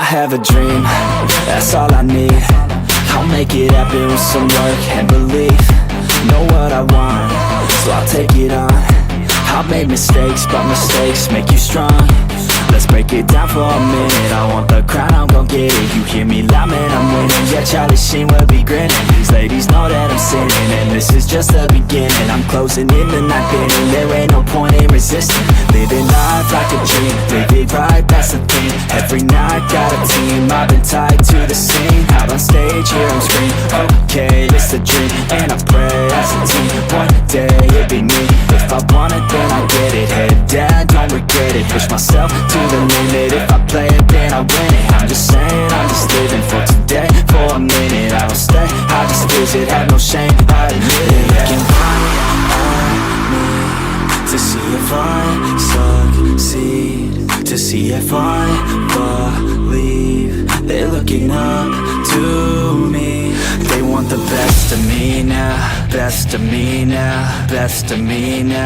have a dream, that's all I need. I'll make it happen with some work and belief. Know what I want, so I'll take it on. I've made mistakes, but mistakes make you strong. Let's break it down for a minute. I want the crown, I'm gon' get it. You hear me loud, man, I'm winning. Yeah, Charlie Sheen will be grinning. These ladies know that I'm sinning, and this is just the beginning. I'm closing in the night inning. There ain't no point in resisting. Living life like a dream, live it right, that's the thing. Every night got a team, I've been tied to the scene. Out on stage, here I'm screaming, okay, it's a dream. And I pray as a team, one day it'll be me. If I want it, then I get it. Head down, don't regret it. Push myself to the limit. If I play it, then I win it. I'm just saying, I'm just living for today. For a minute, I don't stay, I just visit. Have no shame, I admit it. Looking right at me to see if I succeed, to see if I believe. They're looking up to me. They want the best of me now, best of me now, best of me now.